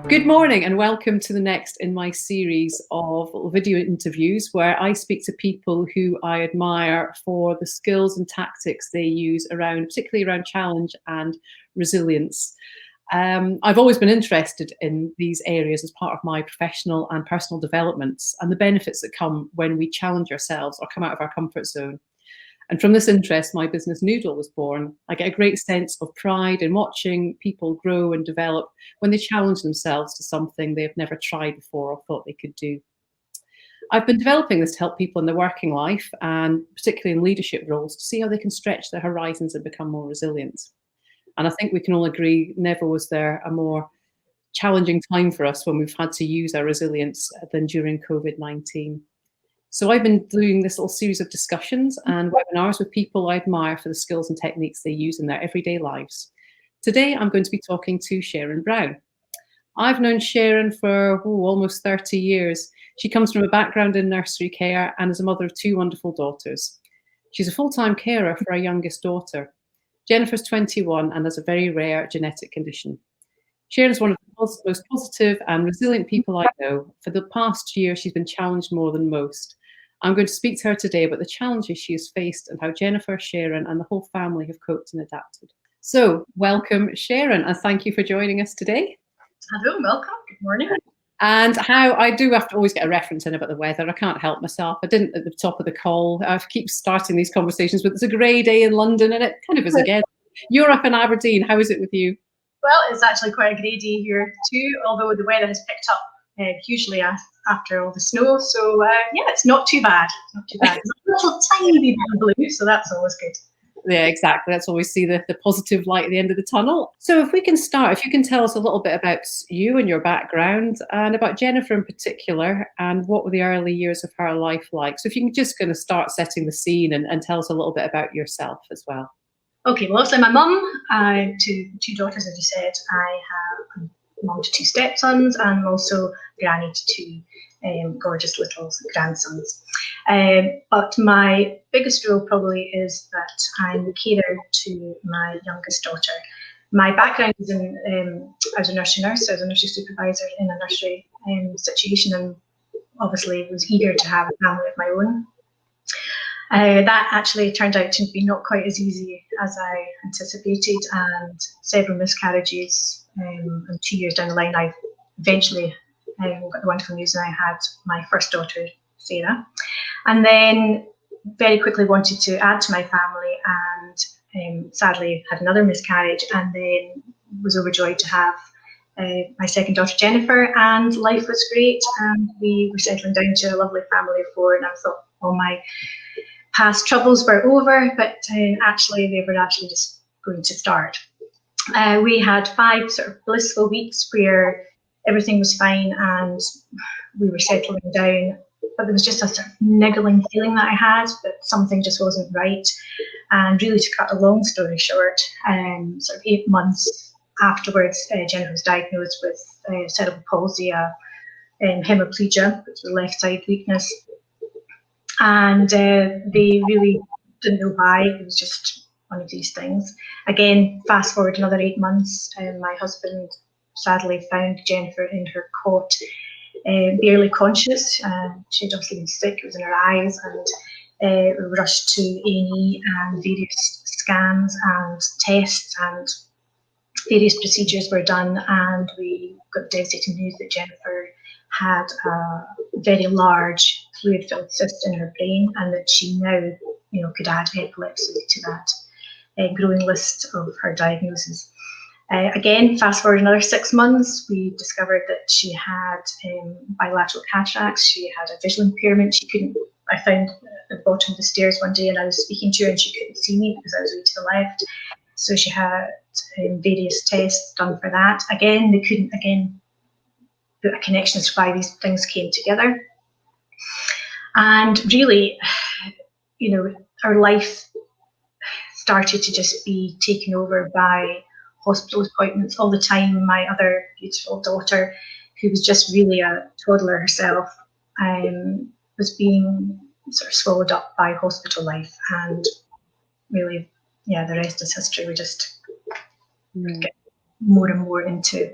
Good morning and welcome to the next in my series of video interviews where I speak to people who I admire for the skills and tactics they use particularly around challenge and resilience. I've always been interested in these areas as part of my professional and personal developments and the benefits that come when we challenge ourselves or come out of our comfort zone. And from this interest, my business Noodle was born. I get a great sense of pride in watching people grow and develop when they challenge themselves to something they've never tried before or thought they could do. I've been developing this to help people in their working life and particularly in leadership roles to see how they can stretch their horizons and become more resilient. And I think we can all agree never was there a more challenging time for us when we've had to use our resilience than during COVID-19. So I've been doing this little series of discussions and webinars with people I admire for the skills and techniques they use in their everyday lives. Today, I'm going to be talking to Shäron Brown. I've known Shäron for almost 30 years. She comes from a background in nursery care and is a mother of two wonderful daughters. She's a full-time carer for our youngest daughter. Jennifer's 21 and has a very rare genetic condition. Shäron is one of the most positive and resilient people I know. For the past year, she's been challenged more than most. I'm going to speak to her today about the challenges she has faced and how Jennifer, Shäron, and the whole family have coped and adapted. So, welcome, Shäron, and thank you for joining us today. Hello, welcome. Good morning. And how I do have to always get a reference in about the weather. I can't help myself. I didn't at the top of the call. I keep starting these conversations with it's a grey day in London, and it kind of is again. You're up in Aberdeen. How is it with you? Well, it's actually quite a grey day here too, although the weather has picked up hugely after all the snow. So yeah, it's not too bad. Not too bad. It's a little tiny bit blue, so that's always good. Yeah, exactly. Let's always see the positive light at the end of the tunnel. So if we can start, if you can tell us a little bit about you and your background and about Jennifer in particular and what were the early years of her life like. So if you can just kind of start setting the scene and tell us a little bit about yourself as well. Okay, well, obviously my mum, two daughters, as you said. I have a mum to two stepsons and also granny to two gorgeous little grandsons. But my biggest role probably is that I'm a carer to my youngest daughter. My background is I was a nursery nurse, I was a nursery supervisor in a nursery situation and obviously was eager to have a family of my own. That actually turned out to be not quite as easy as I anticipated, and several miscarriages. And 2 years down the line, I eventually got the wonderful news, and I had my first daughter, Sarah. And then very quickly wanted to add to my family, and sadly had another miscarriage, and then was overjoyed to have my second daughter, Jennifer, and life was great. And we were settling down to a lovely family of four, and I thought all my past troubles were over, but actually they were actually just going to start. We had 5 sort of blissful weeks where everything was fine and we were settling down, but there was just a sort of niggling feeling that I had that something just wasn't right. And really, to cut a long story short, sort of 8 months afterwards, Jennifer was diagnosed with cerebral palsy, hemiplegia, which is the left side weakness. And they really didn't know why. It was just one of these things. Again, fast forward another 8 months, my husband sadly found Jennifer in her cot, barely conscious. She'd obviously been sick, it was in her eyes, and we rushed to A&E and various scans and tests and various procedures were done, and we got devastating news that Jennifer had a very large fluid-filled cyst in her brain, and that she now, could add epilepsy to that growing list of her diagnoses. Again, fast forward another 6 months, we discovered that she had bilateral cataracts. She had a visual impairment. I found at the bottom of the stairs one day, and I was speaking to her, and she couldn't see me because I was way to the left. So she had various tests done for that. Again, they couldn't put a connection as to why these things came together. And really, our life started to just be taken over by hospital appointments all the time. My other beautiful daughter, who was just really a toddler herself, was being sort of swallowed up by hospital life. And really, the rest is history. We just get more and more into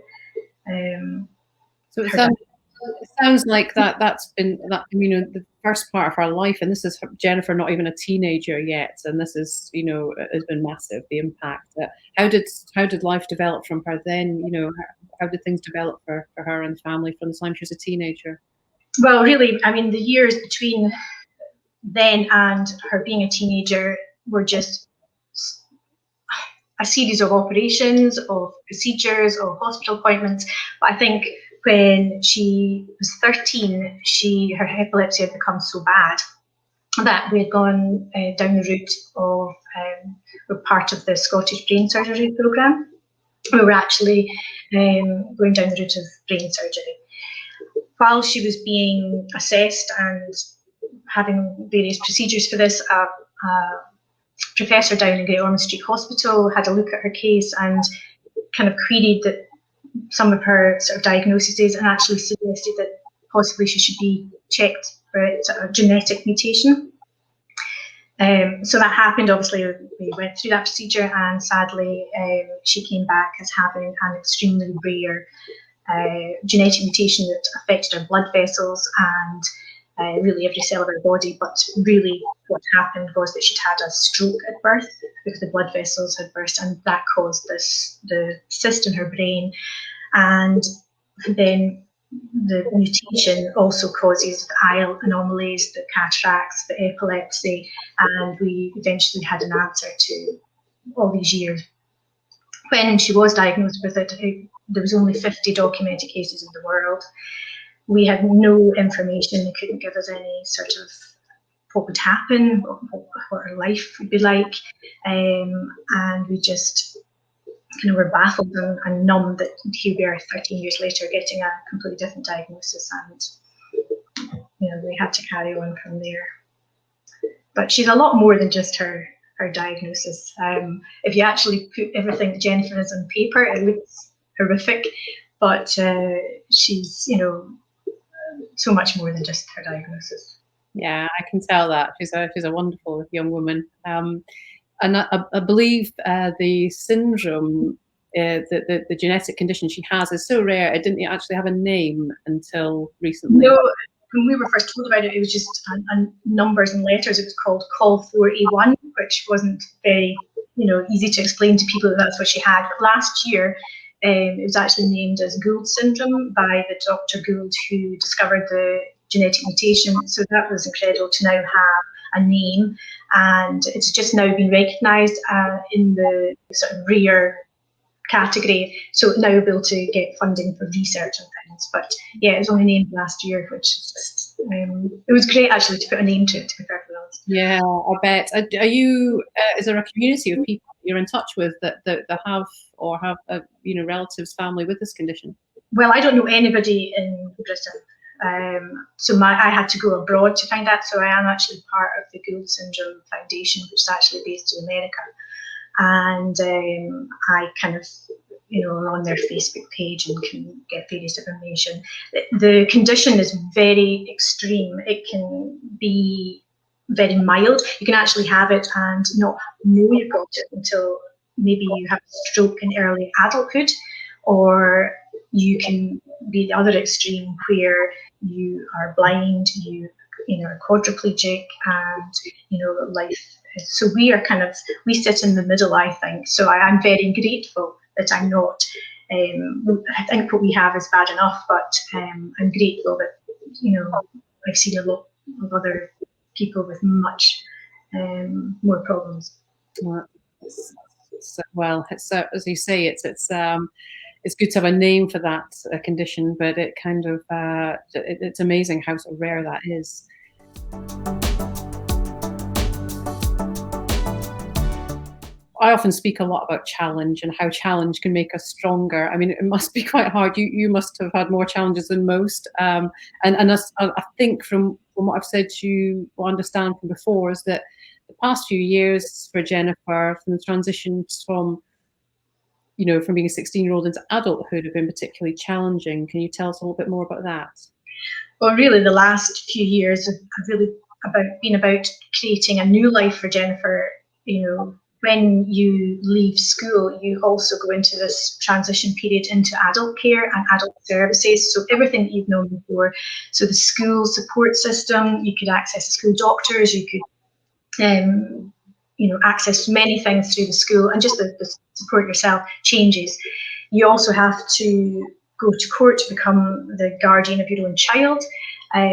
So it sounds like that's been that, you know, the first part of her life, and this is Jennifer, not even a teenager yet, and this is, you know, has been massive, the impact. How did life develop from her then? You know, how did things develop for her and the family from the time she was a teenager? Well, really, I mean, the years between then and her being a teenager were just a series of operations, of procedures, of hospital appointments. But I think when she was 13, her epilepsy had become so bad that we had gone down the route of, we're part of the Scottish brain surgery programme. We were actually going down the route of brain surgery. While she was being assessed and having various procedures for this, professor down in Great Ormond Street Hospital had a look at her case and kind of queried that some of her sort of diagnoses, and actually suggested that possibly she should be checked for a genetic mutation. So that happened. Obviously, we went through that procedure, and sadly, she came back as having an extremely rare genetic mutation that affected her blood vessels and really every cell of her body. But really what happened was that she'd had a stroke at birth because the blood vessels had burst, and that caused the cyst in her brain. And then the mutation also causes the eye anomalies, the cataracts, the epilepsy, and we eventually had an answer to all these years. When she was diagnosed with it, there was only 50 documented cases in the world. We had no information. They couldn't give us any sort of what would happen, what her life would be like, and we just kind of were baffled and numb that here we are 13 years later getting a completely different diagnosis, and you know, we had to carry on from there. But she's a lot more than just her diagnosis. If you actually put everything that Jennifer is on paper, it looks horrific, but she's, you know, so much more than just her diagnosis. Yeah, I can tell that she's a wonderful young woman. And I believe the syndrome, the genetic condition she has, is so rare. It didn't actually have a name until recently. No, when we were first told about it, it was just numbers and letters. It was called Col4A1, which wasn't very, you know, easy to explain to people that that's what she had. But last year, it was actually named as Gould syndrome by the Dr. Gould who discovered the genetic mutation. So that was incredible to now have a name, and it's just now been recognised in the sort of rare category. So now we'll be able to get funding for research and things. But yeah, it was only named last year, which is just, it was great actually to put a name to it, to be perfectly honest. Yeah, I bet. Are you? Is there a community of people you're in touch with that have or have you know, relatives, family with this condition? Well, I don't know anybody in Britain. So I had to go abroad to find out. So I am actually part of the Gould Syndrome Foundation, which is actually based in America. And I kind of, you know, am on their Facebook page and can get various information. The condition is very extreme. It can be very mild. You can actually have it and not know you've got it until maybe you have a stroke in early adulthood, or you can be the other extreme where you are blind, you know, are quadriplegic, and you know, life. So we sit in the middle, I think. So I'm very grateful that I'm not. I think what we have is bad enough, but I'm grateful that, you know, I've seen a lot of other people with much more problems. Well, it's as you say, it's good to have a name for that condition, but it kind of it's amazing how sort of rare that is. I often speak a lot about challenge and how challenge can make us stronger. I mean, it must be quite hard. You must have had more challenges than most. And I think from what I've said to you, or understand from before, is that the past few years for Jennifer, from the transition from, you know, from being a 16-year-old into adulthood, have been particularly challenging. Can you tell us a little bit more about that? Well, really, the last few years have really been about creating a new life for Jennifer, you know, when you leave school, you also go into this transition period into adult care and adult services. So everything that you've known before. So the school support system, you could access the school doctors, you could access many things through the school, and just the support yourself changes. You also have to go to court to become the guardian of your own child,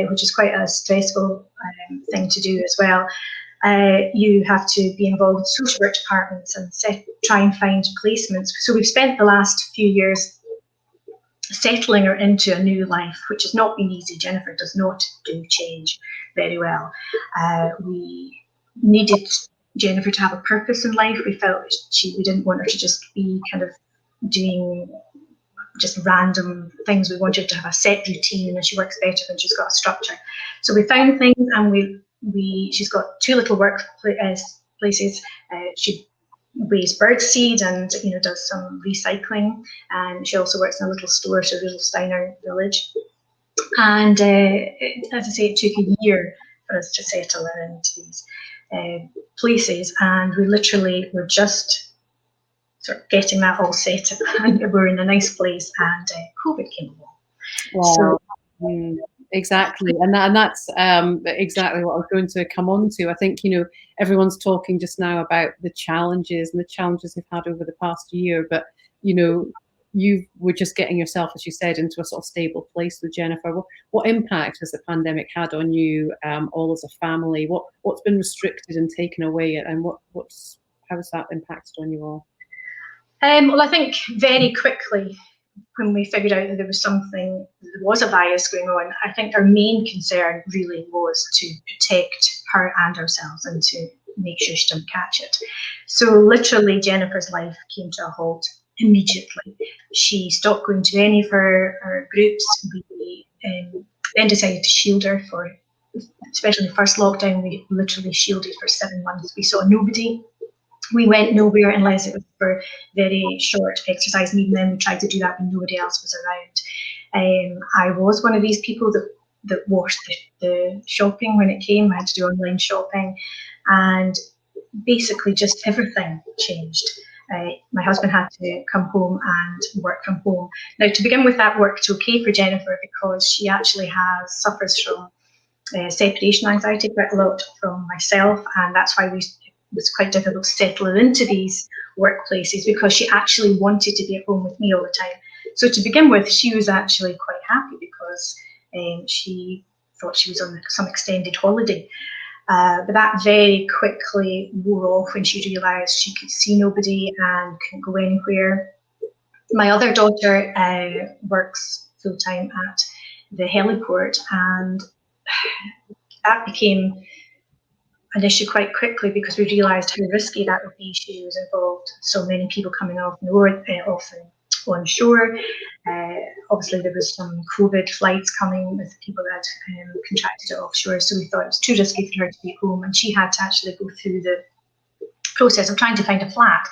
which is quite a stressful thing to do as well. You have to be involved with social work departments and try and find placements. So we've spent the last few years settling her into a new life, which has not been easy. Jennifer does not do change very well. We needed Jennifer to have a purpose in life. We felt we didn't want her to just be kind of doing just random things. We wanted her to have a set routine, and she works better when she's got a structure. So we found things, and she's got 2 little work places. She weighs birdseed and does some recycling, and she also works in a little store, so little Steiner village. And as I say, it took a year for us to settle her into these places, and we literally were just sort of getting that all set up, and we're in a nice place, and COVID came along. Wow. So, exactly, and that's exactly what I was going to come on to. I think everyone's talking just now about the challenges they've had over the past year, but you were just getting yourself, as you said, into a sort of stable place with Jennifer. What impact has the pandemic had on you all as a family? What's been restricted and taken away, and how has that impacted on you all? Well, I think very quickly, when we figured out that there was a virus going on, I think our main concern really was to protect her and ourselves, and to make sure she didn't catch it. So literally, Jennifer's life came to a halt immediately. She stopped going to any of her groups. We then decided to shield her especially the first lockdown. We literally shielded for 7 months. We saw nobody. We went nowhere unless it was for very short exercise, and even then we tried to do that when nobody else was around. I was one of these people that washed the shopping when it came. I had to do online shopping, and basically just everything changed. My husband had to come home and work from home. Now, to begin with, that worked okay for Jennifer, because she actually suffers from separation anxiety quite a lot from myself, and that's why it was quite difficult to settle her into these workplaces, because she actually wanted to be at home with me all the time. So to begin with, she was actually quite happy, because she thought she was on some extended holiday. But that very quickly wore off when she realised she could see nobody and couldn't go anywhere. My other daughter works full-time at the heliport, and that became an issue quite quickly, because we realised how risky that would be. She was involved so many people coming off on shore. Obviously, there was some COVID flights coming with people that had contracted it offshore, so we thought it was too risky for her to be at home, and she had to actually go through the process of trying to find a flat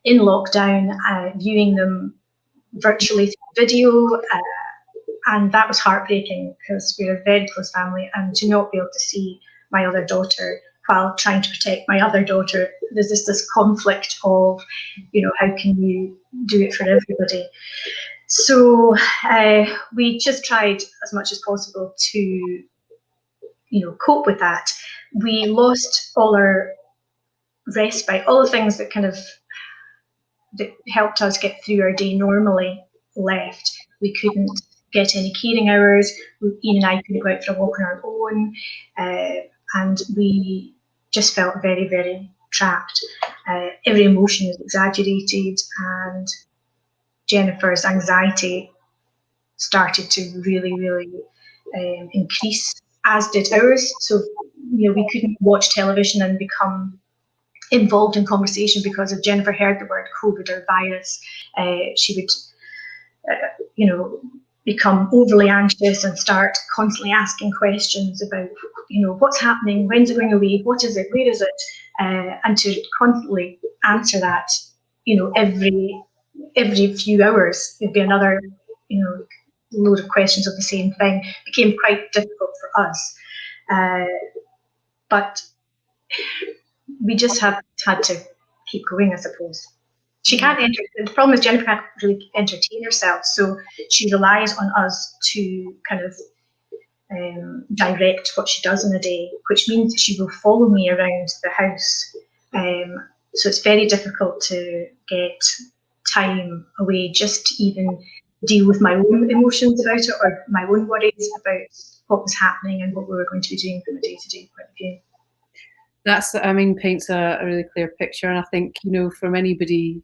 in lockdown, viewing them virtually through video, and that was heartbreaking, because we're a very close family, and to not be able to see my other daughter while trying to protect my other daughter, there's this conflict of, how can you do it for everybody? So we just tried as much as possible to, cope with that. We lost all our respite, all the things that that helped us get through our day normally left. We couldn't get any caring hours. Ian and I couldn't go out for a walk on our own. And we just felt very, very trapped. Every emotion was exaggerated, and Jennifer's anxiety started to really, really increase, as did ours. So, we couldn't watch television and become involved in conversation, because if Jennifer heard the word COVID or virus, she would, become overly anxious and start constantly asking questions about, what's happening, when's it going away, what is it, where is it, and to constantly answer that, every few hours, there'd be another, load of questions of the same thing. Became quite difficult for us, but we just had to keep going, I suppose. She can't the problem is Jennifer can't really entertain herself, so she relies on us to kind of direct what she does in a day, which means she will follow me around the house. So it's very difficult to get time away just to even deal with my own emotions about it, or my own worries about what was happening and what we were going to be doing from a day-to-day point of view. That's, I mean, paints a really clear picture. And I think, from anybody,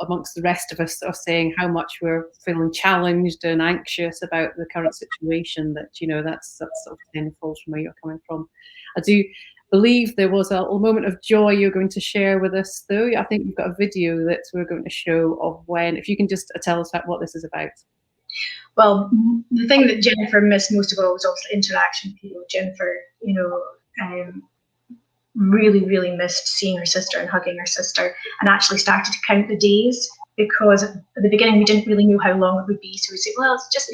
amongst the rest of us are saying how much we're feeling challenged and anxious about the current situation, that, that's sort of tenfold from where you're coming from. I do believe there was a little moment of joy you're going to share with us, though. I think you've got a video that we're going to show of when, if you can just tell us what this is about. Well, the thing that Jennifer missed most of all was also interaction with people. Jennifer, really, really missed seeing her sister and hugging her sister, and actually started to count the days, because at the beginning we didn't really know how long it would be. So we said, well, it's just,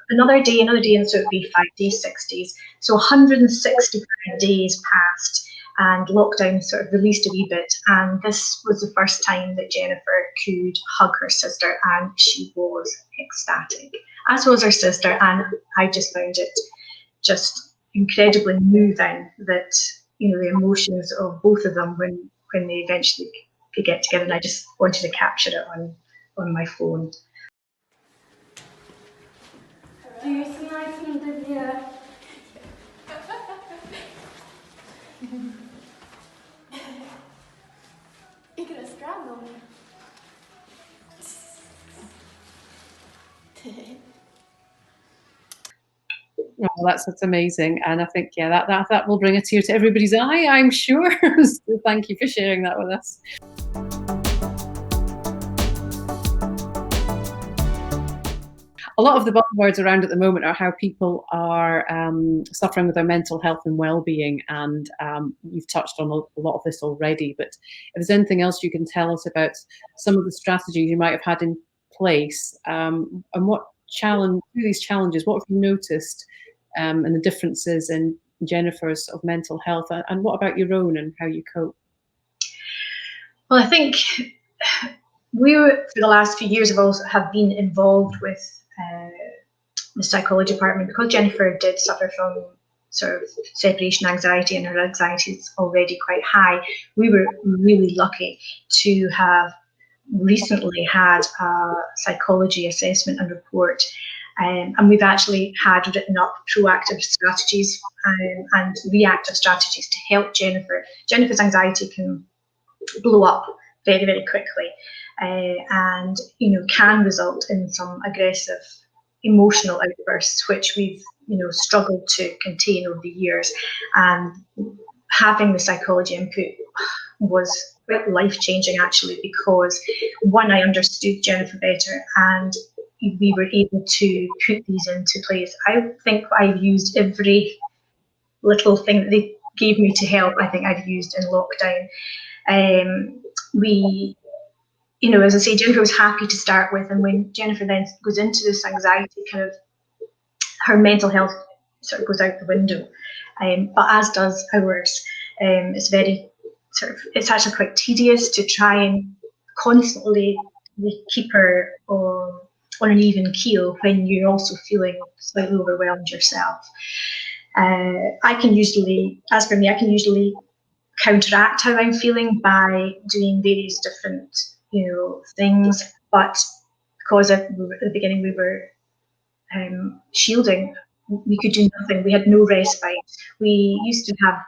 another day, and so it would be 5 days, 6 days. So 165 days passed, and lockdown sort of released a wee bit. And this was the first time that Jennifer could hug her sister, and she was ecstatic, as was her sister. And I just found it just incredibly moving that, the emotions of both of them when they eventually could get together. And I just wanted to capture it on my phone. Do you see my finger here? You're gonna strangle me. Oh, that's amazing, and I think that will bring a tear to everybody's eye, I'm sure. So thank you for sharing that with us. A lot of the buzzwords around at the moment are how people are suffering with their mental health and well-being, and you've touched on a lot of this already. But if there's anything else you can tell us about some of the strategies you might have had in place, and what through these challenges, what have you noticed, and the differences in Jennifer's of mental health, and what about your own and how you cope? Well, I think we, for the last few years, have been involved with the psychology department, because Jennifer did suffer from sort of separation anxiety, and her anxiety is already quite high. We were really lucky to have recently had a psychology assessment and report, and we've actually had written up proactive strategies and reactive strategies to help Jennifer. Jennifer's anxiety can blow up very, very quickly, and can result in some aggressive emotional outbursts, which we've struggled to contain over the years. And having the psychology input was quite life-changing, actually, because one, I understood Jennifer better, and we were able to put these into place. I think I've used every little thing that they gave me to help. I think I've used in lockdown. As I say, Jennifer was happy to start with, and when Jennifer then goes into this anxiety, kind of her mental health sort of goes out the window, but as does ours. It's actually quite tedious to try and constantly keep her on an even keel when you're also feeling slightly overwhelmed yourself. I can usually counteract how I'm feeling by doing various different things, but because at the beginning we were shielding, we could do nothing. We had no respite. We used to have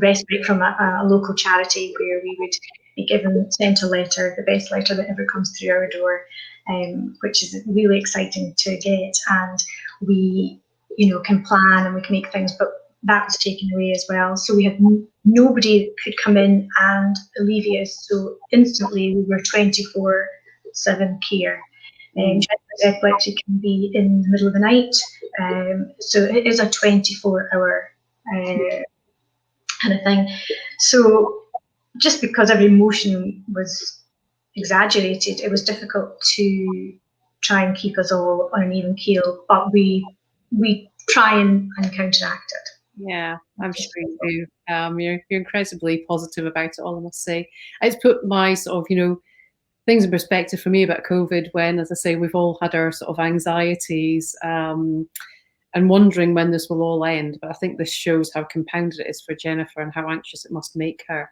respite from a local charity, where we would be sent a letter, the best letter that ever comes through our door, which is really exciting to get, and we can plan and we can make things, but that was taken away as well. So we had nobody that could come in and alleviate us. So instantly we were 24/7 care. Jennifer's epilepsy can be in the middle of the night, so it is a 24-hour kind of thing. So just because every emotion was exaggerated, it was difficult to try and keep us all on an even keel, but we try and counteract it. Yeah, I'm sure you do. You're incredibly positive about it all, I must say. It's put my sort of, things in perspective for me about COVID when, as I say, we've all had our sort of anxieties, and wondering when this will all end. But I think this shows how compounded it is for Jennifer and how anxious it must make her.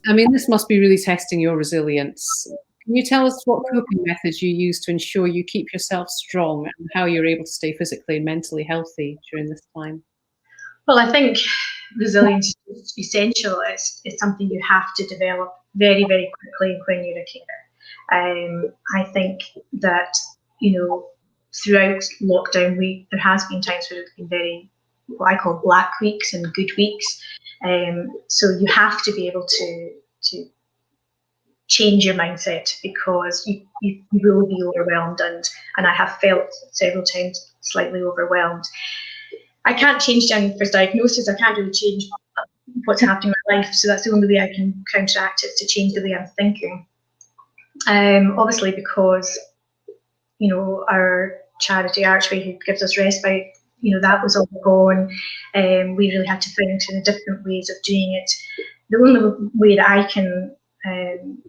I mean, this must be really testing your resilience. Can you tell us what coping methods you use to ensure you keep yourself strong and how you're able to stay physically and mentally healthy during this time? Well, I think resilience is essential. It's something you have to develop very, very quickly when you're a carer. I think that, throughout lockdown, there has been times where it's been very, what I call black weeks and good weeks. So you have to be able to change your mindset, because you will be overwhelmed, and I have felt several times slightly overwhelmed. I can't change Jennifer's diagnosis. I can't really change what's happening in my life, so that's the only way I can counteract it, to change the way I'm thinking. Obviously, because our charity Archway, who gives us respite, that was all gone. We really had to find different ways of doing it. The only way that I can,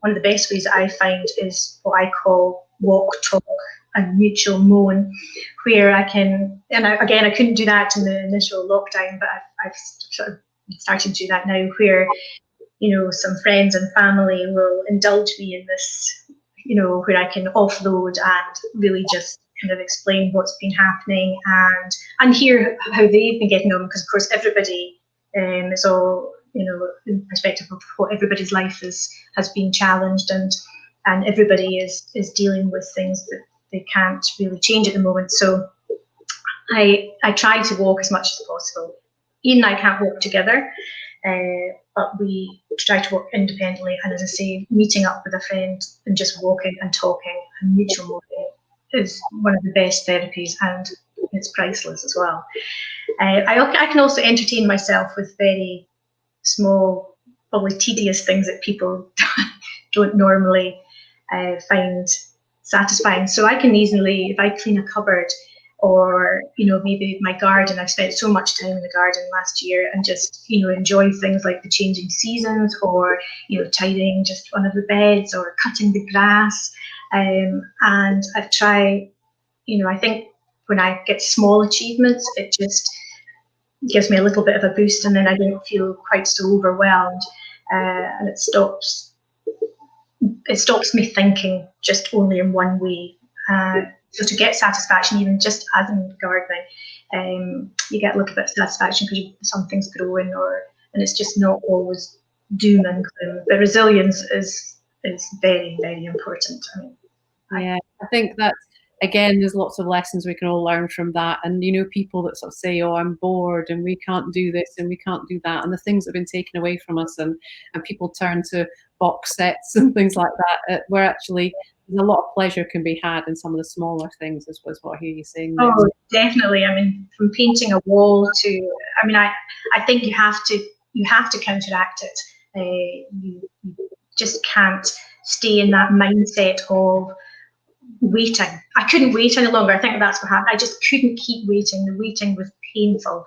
one of the best ways that I find, is what I call walk, talk, and mutual moan, where I can, and I couldn't do that in the initial lockdown, but I've sort of started to do that now, where some friends and family will indulge me in this, where I can offload and really just kind of explain what's been happening and hear how they've been getting on, because of course everybody is all, in perspective of what everybody's life has been challenged, and everybody is dealing with things that they can't really change at the moment. So I try to walk as much as possible. Ian and I can't walk together, but we try to walk independently. And as I say, meeting up with a friend and just walking and talking and mutual moaning is one of the best therapies, and it's priceless as well. I can also entertain myself with very small, probably tedious things that people don't normally find satisfying. So I can easily, if I clean a cupboard, or maybe my garden, I've spent so much time in the garden last year, and just enjoy things like the changing seasons, or tidying just one of the beds, or cutting the grass. And I try, I think when I get small achievements, it just gives me a little bit of a boost, and then I don't feel quite so overwhelmed, and it stops me thinking just only in one way. So to get satisfaction, even just as in gardening, you get a little bit of satisfaction because something's growing, and it's just not always doom and gloom. But resilience is very, very important. I think that, again, there's lots of lessons we can all learn from that. And people that sort of say, "Oh, I'm bored, and we can't do this, and we can't do that," and the things that have been taken away from us, and people turn to box sets and things like that, where actually a lot of pleasure can be had in some of the smaller things, as was what I hear you saying there. Oh, definitely. From painting a wall to, I think you have to counteract it. You just can't stay in that mindset of waiting. I couldn't wait any longer. I think that's what happened. I just couldn't keep waiting. The waiting was painful.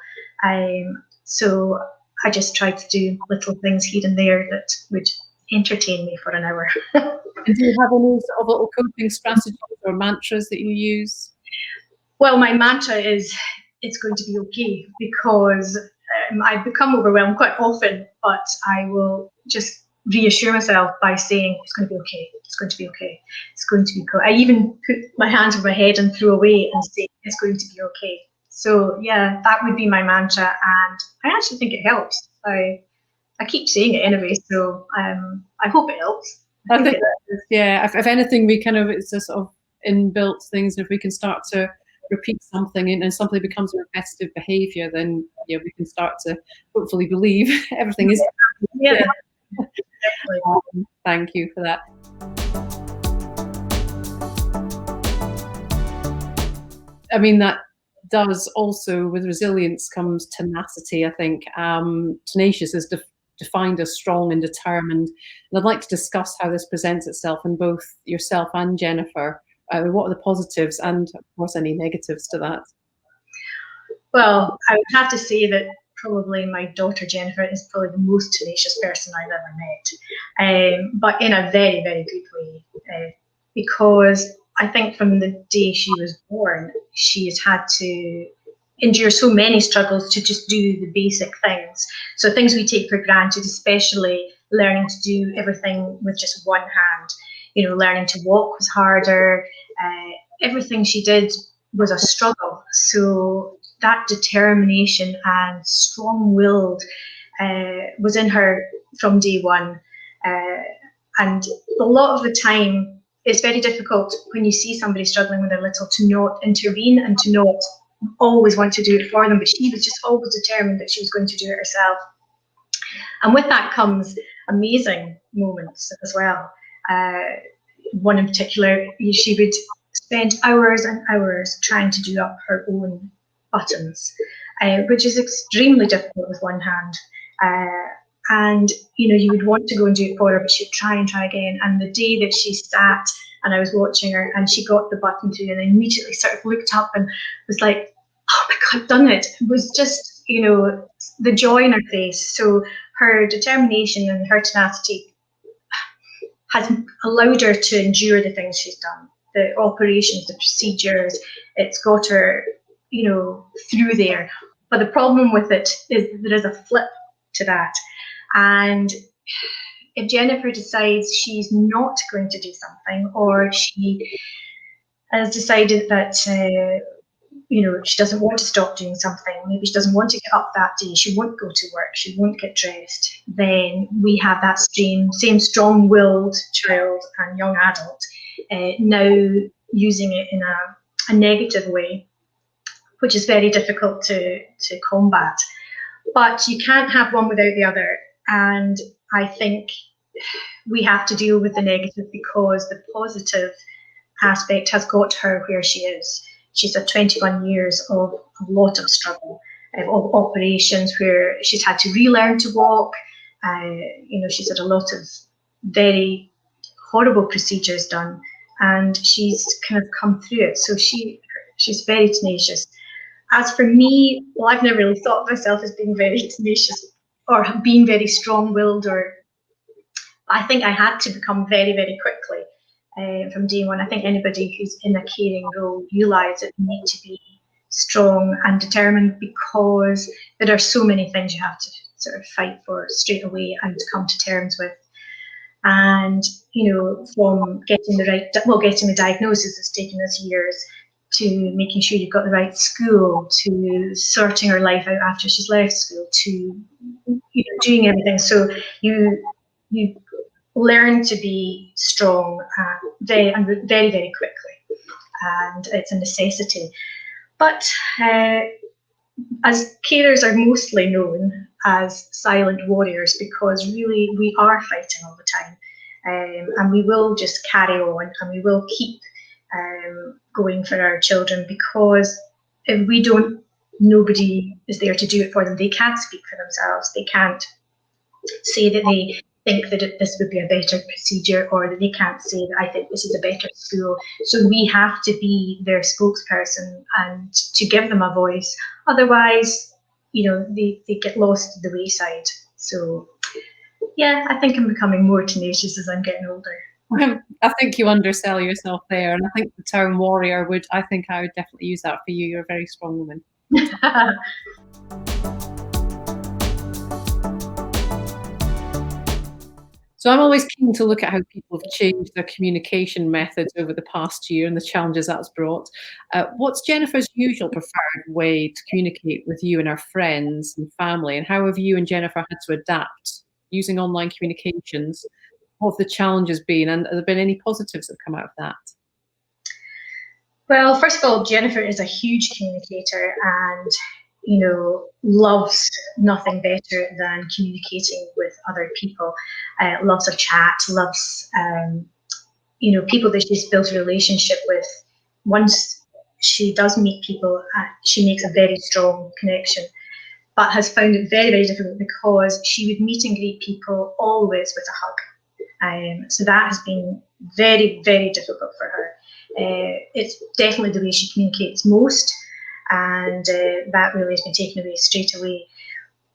So I just tried to do little things here and there that would entertain me for an hour. And do you have any sort of little coping strategies or mantras that you use? Well, my mantra is, it's going to be okay, because I become overwhelmed quite often, but I will just reassure myself by saying, it's going to be okay, it's going to be okay, it's going to be cool. I even put my hands over my head and throw away and say, it's going to be okay. So yeah, that would be my mantra, and I actually think it helps. I keep saying it anyway, so I hope it helps. I think if anything, it's a sort of inbuilt things, and if we can start to repeat something and something becomes a repetitive behaviour, then we can start to hopefully believe everything is. Yeah. Thank you for that. That does also, with resilience comes tenacity, I think. Tenacious is defined as strong and determined. And I'd like to discuss how this presents itself in both yourself and Jennifer What are the positives and, of course, any negatives to that? Well, I would have to say that probably my daughter Jennifer is probably the most tenacious person I've ever met, but in a very, very good way, because I think from the day she was born, she has had to endure so many struggles to just do the basic things. So things we take for granted, especially learning to do everything with just one hand. You know, learning to walk was harder. Everything she did was a struggle. So that determination and strong-willed was in her from day one. And a lot of the time, it's very difficult when you see somebody struggling when they're little to not intervene and to not always want to do it for them. But she was just always determined that she was going to do it herself. And with that comes amazing moments as well. One in particular, she would spend hours and hours trying to do up her own buttons, which is extremely difficult with one hand. And you know, you would want to go and do it for her, but she'd try and try again. And the day that she sat and I was watching her and she got the button through, and I immediately sort of looked up and was like, oh my God, I've done it. It was just, you know, the joy in her face. So her determination and her tenacity has allowed her to endure the things she's done, the operations, the procedures. It's got her, you know, through there. But the problem with it is there is a flip to that. And if Jennifer decides she's not going to do something, or she has decided that you know, she doesn't want to stop doing something, maybe she doesn't want to get up that day, she won't go to work, she won't get dressed, then we have that same strong-willed child and young adult now using it in a negative way, which is very difficult to combat. But you can't have one without the other. And I think we have to deal with the negative because the positive aspect has got her where she is. She's had 21 years of a lot of struggle, of operations where she's had to relearn to walk. You know, she's had a lot of very horrible procedures done, and she's kind of come through it. So she's very tenacious. As for me, well, I've never really thought of myself as being very tenacious or being very strong-willed, or I think I had to become very, very quickly from day one. I think anybody who's in a caring role realises that you need to be strong and determined, because there are so many things you have to sort of fight for straight away and come to terms with. And, you know, from getting the diagnosis has taken us years, to making sure you've got the right school, to sorting her life out after she's left school, to, you know, doing everything. So you learn to be strong very, very, very quickly, and it's a necessity. But as carers are mostly known as silent warriors, because really we are fighting all the time, and we will just carry on, and we will keep going for our children, because if we don't, nobody is there to do it for them. They can't speak for themselves. They can't say that they think that this would be a better procedure, or that they can't say that I think this is a better school. So we have to be their spokesperson and to give them a voice. Otherwise, you know, they get lost to the wayside. So yeah, I think I'm becoming more tenacious as I'm getting older. I think you undersell yourself there, and I think the term warrior I would definitely use that for you. You're a very strong woman. So I'm always keen to look at how people have changed their communication methods over the past year and the challenges that's brought. What's Jennifer's usual preferred way to communicate with you and her friends and family, and how have you and Jennifer had to adapt using online communications? What have the challenges been, and have there been any positives that have come out of that? Well, first of all, Jennifer is a huge communicator and, you know, loves nothing better than communicating with other people. Loves a chat, loves, you know, people that she's built a relationship with. Once she does meet people, she makes a very strong connection, but has found it very, very difficult because she would meet and greet people always with a hug. So that has been very, very difficult for her. It's definitely the way she communicates most, and that really has been taken away straight away.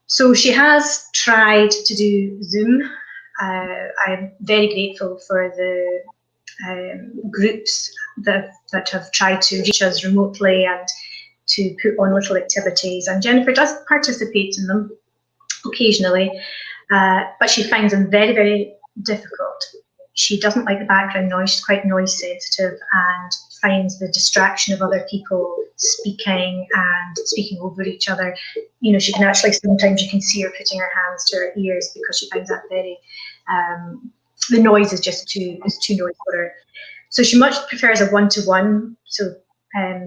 So she has tried to do Zoom. I'm very grateful for the groups that have tried to reach us remotely and to put on little activities. And Jennifer does participate in them occasionally, but she finds them very, very difficult. She doesn't like the background noise. She's quite noise sensitive and finds the distraction of other people speaking and speaking over each other. You know, she can actually, sometimes you can see her putting her hands to her ears because she finds that very, the noise is just too noisy for her. So she much prefers a one-to-one. So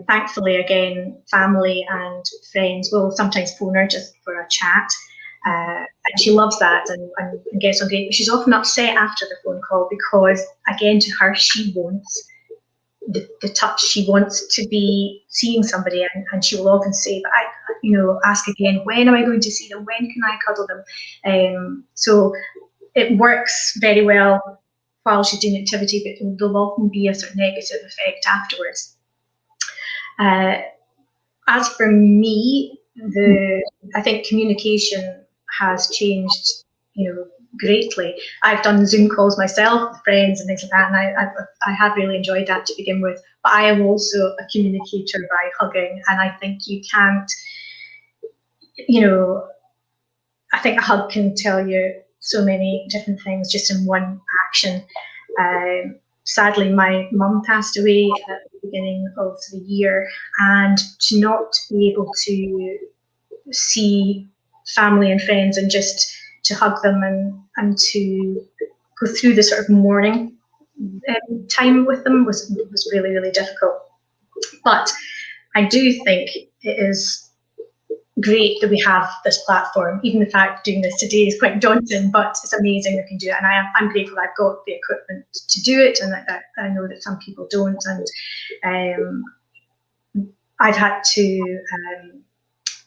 thankfully, again, family and friends will sometimes phone her just for a chat. And she loves that and gets on great. But she's often upset after the phone call because, again, to her, she wants the touch. She wants to be seeing somebody, and she will often say, but ask again, when am I going to see them? When can I cuddle them? So it works very well while she's doing activity, but there'll often be a sort of negative effect afterwards. As for me, I think communication has changed, greatly. I've done Zoom calls myself with friends and things like that, and I have really enjoyed that to begin with. But I am also a communicator by hugging, and I think you can't, I think a hug can tell you so many different things just in one action. Sadly, my mum passed away at the beginning of the year, and to not be able to see family and friends and just to hug them and to go through the sort of mourning time with them was really, really difficult. But I do think it is great that we have this platform. Even the fact doing this today is quite daunting, but it's amazing we can do it. And I'm grateful I've got the equipment to do it, and that I know that some people don't. And I've had to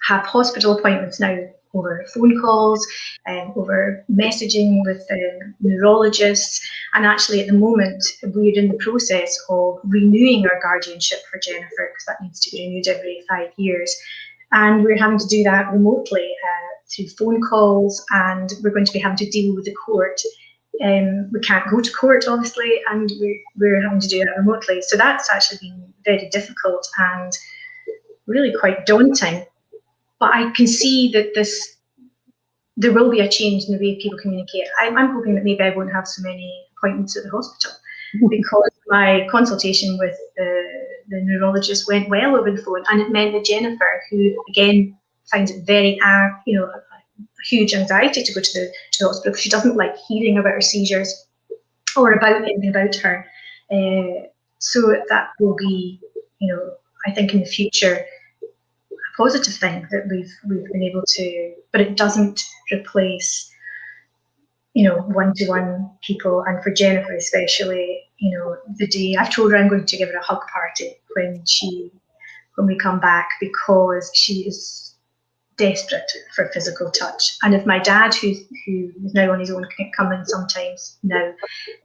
have hospital appointments now over phone calls and over messaging with neurologists. And actually at the moment, we're in the process of renewing our guardianship for Jennifer, because that needs to be renewed every 5 years. And we're having to do that remotely through phone calls, and we're going to be having to deal with the court. We can't go to court, obviously, and we're having to do it remotely. So that's actually been very difficult and really quite daunting. But I can see that there will be a change in the way people communicate. I'm hoping that maybe I won't have so many appointments at the hospital because my consultation with the neurologist went well over the phone, and it meant that Jennifer, who again finds it very, a huge anxiety to go to the hospital because she doesn't like hearing about her seizures or about anything about her. So that will be, I think in the future, positive thing that we've been able to, but it doesn't replace, one-to-one people. And for Jennifer especially, the day I've told her I'm going to give her a hug party when we come back, because she is desperate for physical touch. And if my dad, who is now on his own, can come in sometimes now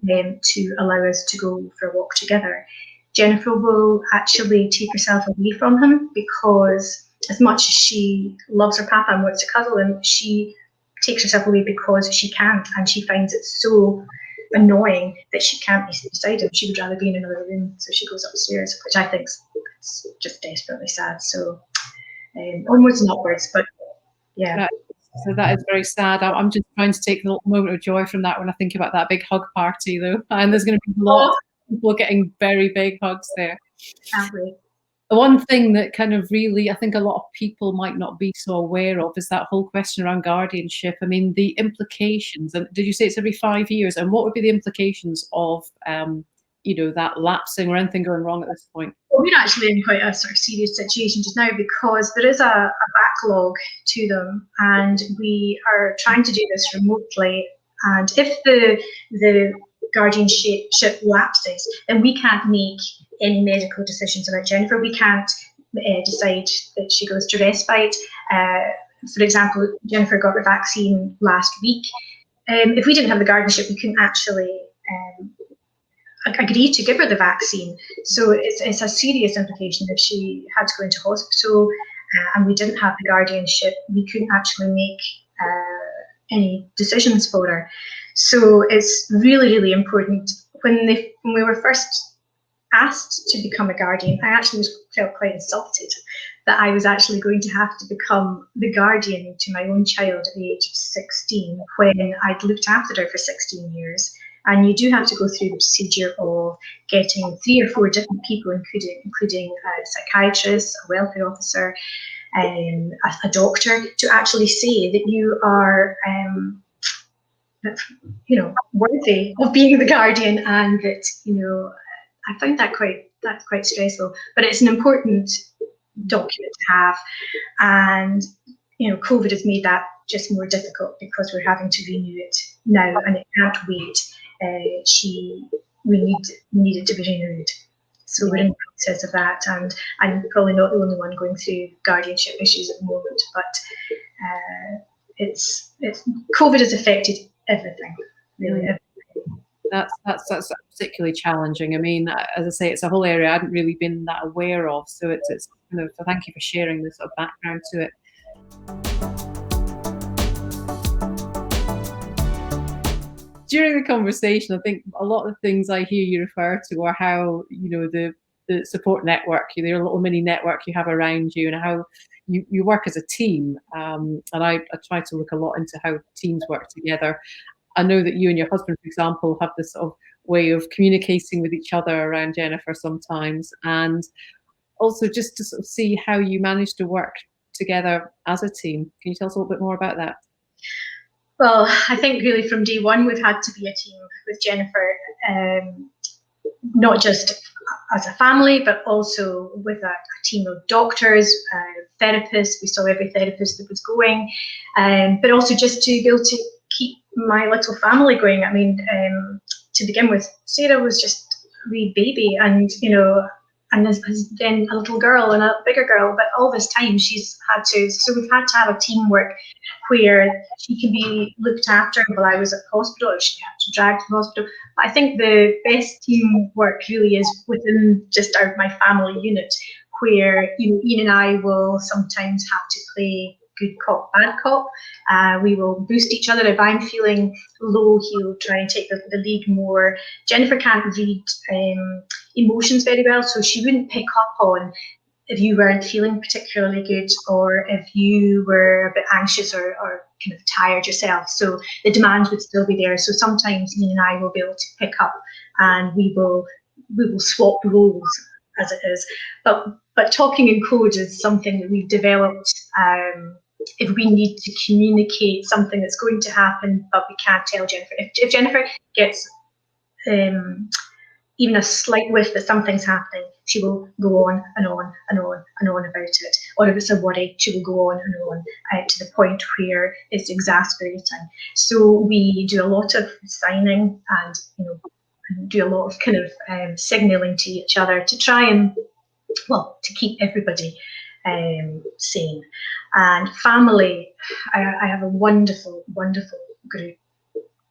to allow us to go for a walk together, Jennifer will actually take herself away from him, because as much as she loves her papa and wants to cuddle him, she takes herself away because she can't, and she finds it so annoying that she can't be beside him. She would rather be in another room, so she goes upstairs, which I think is just desperately sad. So onwards and upwards, but yeah. So that is very sad. I'm just trying to take a little moment of joy from that when I think about that big hug party, though, and there's going to be lots of people getting very big hugs there. Can't wait. The one thing that kind of really, I think a lot of people might not be so aware of is that whole question around guardianship. I mean, the implications, and did you say it's every 5 years? And what would be the implications of, that lapsing or anything going wrong at this point? Well, we're actually in quite a sort of serious situation just now, because there is a backlog to them, and we are trying to do this remotely. And if the guardianship lapses, then we can't make any medical decisions about Jennifer. We can't decide that she goes to respite. For example, Jennifer got the vaccine last week. If we didn't have the guardianship, we couldn't actually agreed to give her the vaccine. So it's a serious implication. If she had to go into hospital and we didn't have the guardianship, we couldn't actually make any decisions for her. So it's really, really important. When we were first asked to become a guardian, I actually felt quite insulted that I was actually going to have to become the guardian to my own child at the age of 16 when I'd looked after her for 16 years. And you do have to go through the procedure of getting 3 or 4 different people, including a psychiatrist, a welfare officer, a doctor, to actually say that you are, worthy of being the guardian, and that, I found that quite stressful. But it's an important document to have, and COVID has made that just more difficult because we're having to renew it now, and it can't wait. We need it to be renewed. So we're in the process of that, and I'm probably not the only one going through guardianship issues at the moment. But it's COVID has affected everything, really. Everything. That's particularly challenging. I mean, as I say, it's a whole area I hadn't really been that aware of. So it's kind of, so thank you for sharing this sort of background to it. During the conversation, I think a lot of the things I hear you refer to are how, the support network, your little mini network you have around you, and how you work as a team. And I try to look a lot into how teams work together. I know that you and your husband, for example, have this sort of way of communicating with each other around Jennifer sometimes, and also just to sort of see how you manage to work together as a team. Can you tell us a little bit more about that? Well, I think really from day one we've had to be a team with Jennifer, not just as a family, but also with a team of doctors, therapists. We saw every therapist that was going, but also just to be able to keep my little family going. I mean, to begin with, Sarah was just a wee baby, and and there's then a little girl and a bigger girl, but all this time we've had to have a teamwork where she can be looked after while I was at the hospital, or she had to drag to the hospital. But I think the best teamwork really is within just my family unit, where Ian and I will sometimes have to play good cop, bad cop. We will boost each other. If I'm feeling low, he'll try and take the lead more. Jennifer can't read emotions very well, so she wouldn't pick up on if you weren't feeling particularly good, or if you were a bit anxious or kind of tired yourself. So the demands would still be there. So sometimes Ian and I will be able to pick up, and we will swap roles as it is. But talking in code is something that we've developed. If we need to communicate something that's going to happen, but we can't tell Jennifer. If Jennifer gets even a slight whiff that something's happening, she will go on and on and on and on about it. Or if it's a worry, she will go on and on to the point where it's exasperating. So we do a lot of signing and do a lot of kind of signalling to each other to try and, to keep everybody sane. And family, I have a wonderful, wonderful group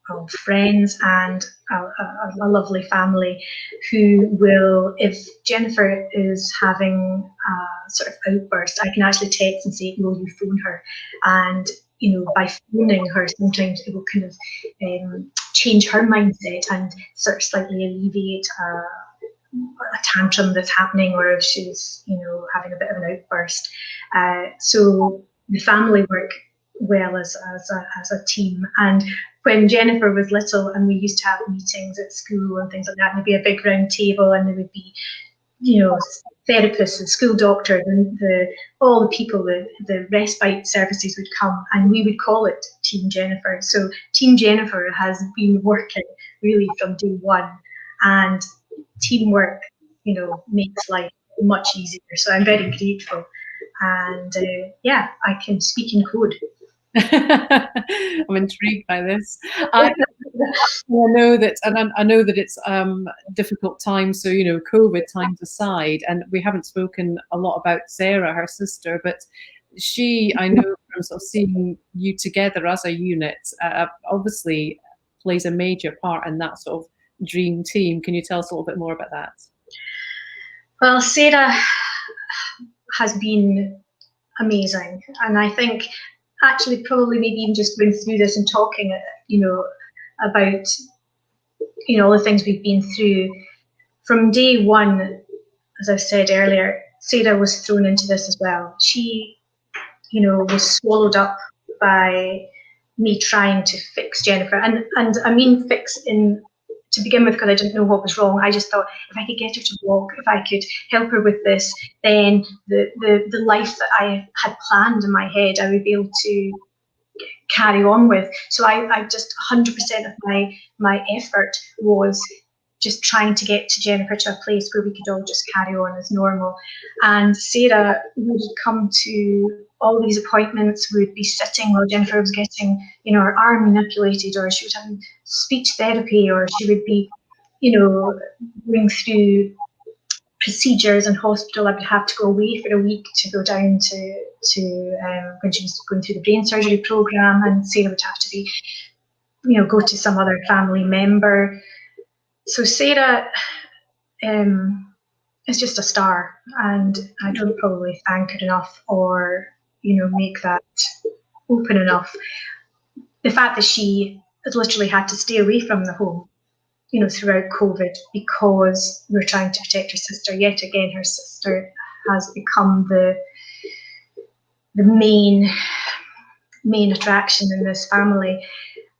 of friends and a lovely family who will, if Jennifer is having a sort of outburst, I can actually text and say, will you phone her? And by phoning her, sometimes it will kind of change her mindset and sort of slightly alleviate a tantrum that's happening, or if she's having a bit of an outburst. So the family work well as a team. And when Jennifer was little and we used to have meetings at school and things like that, and there'd be a big round table and there would be therapists and school doctors and all the people, the respite services would come, and we would call it Team Jennifer. So Team Jennifer has been working really from day one, and teamwork makes life much easier. So I'm very grateful, and I can speak in code. I'm intrigued by this. I know that, and I know that it's difficult times. So COVID times aside, and we haven't spoken a lot about Sarah, her sister, but she, I know from sort of seeing you together as a unit, obviously plays a major part in that sort of dream team. Can you tell us a little bit more about that? Well, Sarah has been amazing, and I think actually probably maybe even just going through this and talking, about all the things we've been through from day one. As I've said earlier, Sarah was thrown into this as well. She, was swallowed up by me trying to fix Jennifer, and I mean fix in to begin with, because I didn't know what was wrong. I just thought if I could get her to walk, if I could help her with this, then the life that I had planned in my head, I would be able to carry on with. So I just 100% of my effort was just trying to get to Jennifer to a place where we could all just carry on as normal. And Sarah would come to all these appointments, would be sitting while Jennifer was getting, her arm manipulated, or she was having speech therapy, or she would be, going through procedures in hospital. I would have to go away for a week to go down to when she was going through the brain surgery program, and Sarah would have to be, go to some other family member. So Sarah is just a star, and I don't probably thank her enough, or make that open enough. The fact that she has literally had to stay away from the home, throughout COVID, because we're trying to protect her sister. Yet again, her sister has become the main attraction in this family.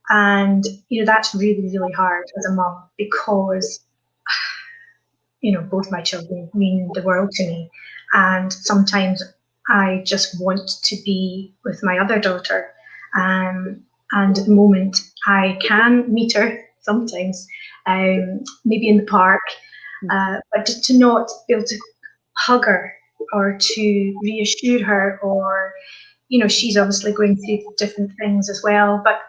And, that's really, really hard as a mum, because, both my children mean the world to me. And sometimes I just want to be with my other daughter. And at the moment I can meet her sometimes, maybe in the park, but just to not be able to hug her or to reassure her, or, she's obviously going through different things as well. But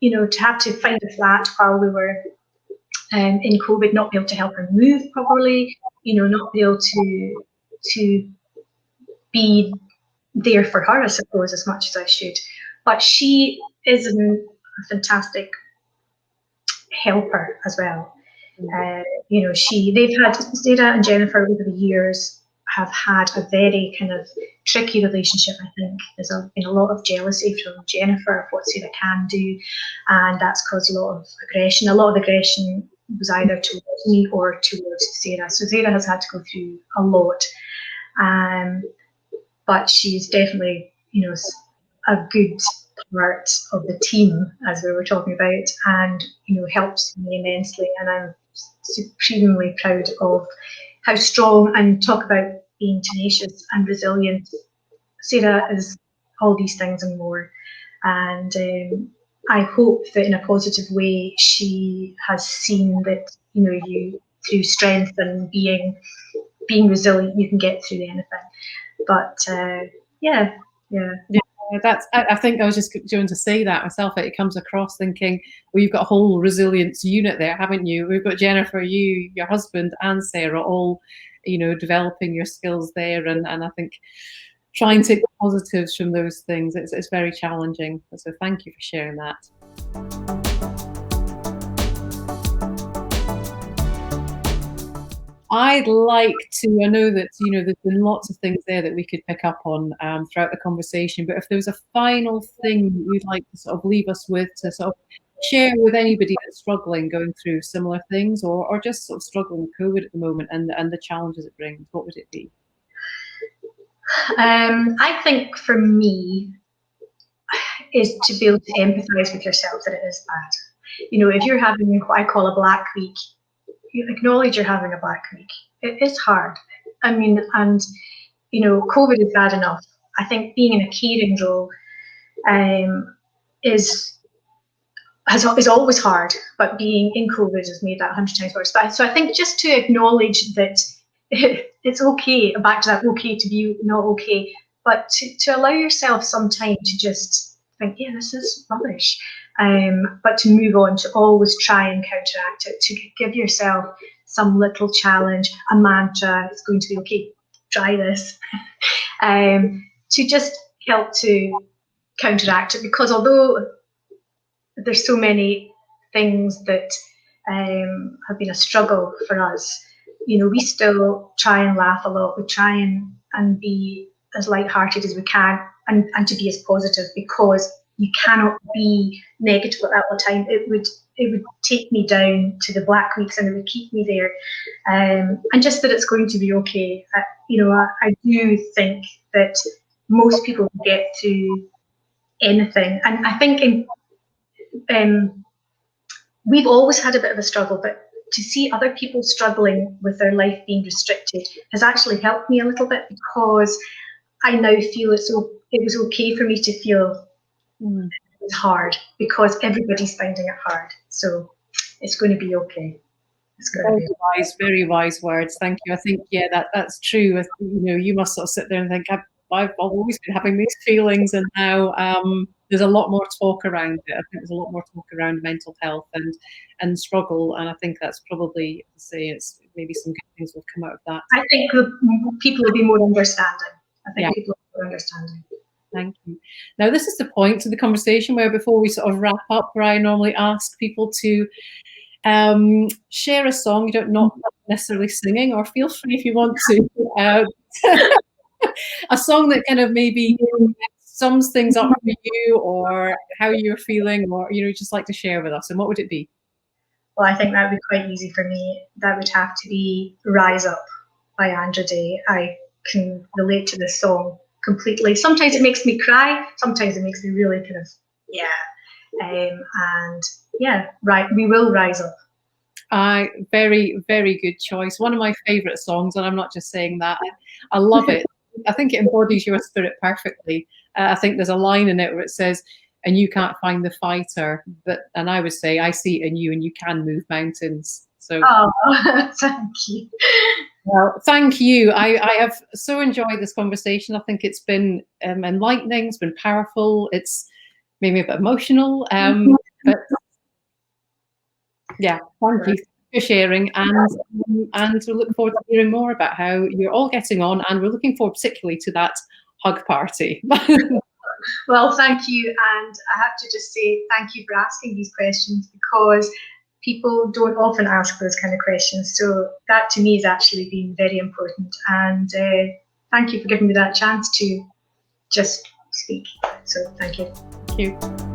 to have to find a flat while we were in COVID, not be able to help her move properly, not be able to be there for her, I suppose, as much as I should. But she is a fantastic helper as well. They've had, Sarah and Jennifer over the years have had a very kind of tricky relationship. I think there's been a lot of jealousy from Jennifer of what Sarah can do, and that's caused a lot of aggression. A lot of aggression was either towards me or towards Sarah. So Sarah has had to go through a lot, but she's definitely, a good part of the team, as we were talking about, and helps me immensely. And I'm supremely proud of how strong, and talk about being tenacious and resilient. Sarah is all these things and more. And I hope that in a positive way she has seen that you, through strength and being resilient, you can get through anything. But yeah. That's. I think I was just going to say that myself. It comes across thinking, well, you've got a whole resilience unit there, haven't you? We've got Jennifer, you, your husband, and Sarah all, developing your skills there, and I think trying to take the positives from those things. It's very challenging. So thank you for sharing that. I'd like to, I know that, there's been lots of things there that we could pick up on throughout the conversation, but if there was a final thing you'd like to sort of leave us with, to sort of share with anybody that's struggling, going through similar things, or just sort of struggling with COVID at the moment and the challenges it brings, what would it be? I think for me is to be able to empathise with yourself that it is bad. If you're having what I call a black week, you acknowledge you're having a black week. It is hard. I mean, and COVID is bad enough. I think being in a caring role is always hard, but being in COVID has made that 100 times worse. So I think just to acknowledge that it's okay, back to that okay to be not okay, but to allow yourself some time to just think, yeah, this is rubbish. But to move on, to always try and counteract it, to give yourself some little challenge, a mantra, it's going to be okay, try this, to just help to counteract it. Because although there's so many things that have been a struggle for us. You know, we still try and laugh a lot. We try and be as light-hearted as we can, and to be as positive, because you cannot be negative at that all the time. It would take me down to the black weeks, and it would keep me there. And just that it's going to be okay. I do think that most people get through anything, and I think we've always had a bit of a struggle, but to see other people struggling with their life being restricted has actually helped me a little bit, because I now feel it was okay for me to feel it's hard, because everybody's finding it hard. So it's going to be okay. It's going to be very wise words. Thank you. I think, that's true. You must sort of sit there and think, I've always been having these feelings, and now there's a lot more talk around it. I think there's a lot more talk around mental health and struggle, and I think that's probably, it's maybe some good things will come out of that. I think people will be more understanding. People are more understanding. Thank you. Now, this is the point of the conversation where, before we sort of wrap up, where I normally ask people to share a song. You don't not necessarily singing, or feel free if you want to. A song that kind of maybe sums things up for you, or how you're feeling, or just like to share with us. And what would it be? Well, I think that would be quite easy for me. That would have to be "Rise Up" by Andra Day. I can relate to this song completely. Sometimes it makes me cry. Sometimes it makes me really kind of right. We will rise up. Very, very good choice. One of my favourite songs, and I'm not just saying that. I love it. I think it embodies your spirit perfectly. I think there's a line in it where it says, "And you can't find the fighter," and I would say, "I see it in you, and you can move mountains." So, thank you. Well, thank you. I have so enjoyed this conversation. I think it's been enlightening. It's been powerful. It's made me a bit emotional. But yeah, thank you for sharing, and we look forward to hearing more about how you're all getting on, and we're looking forward particularly to that hug party. Well, thank you, and I have to just say thank you for asking these questions, because people don't often ask those kind of questions. So that to me has actually been very important, and thank you for giving me that chance to just speak. So thank you. Thank you.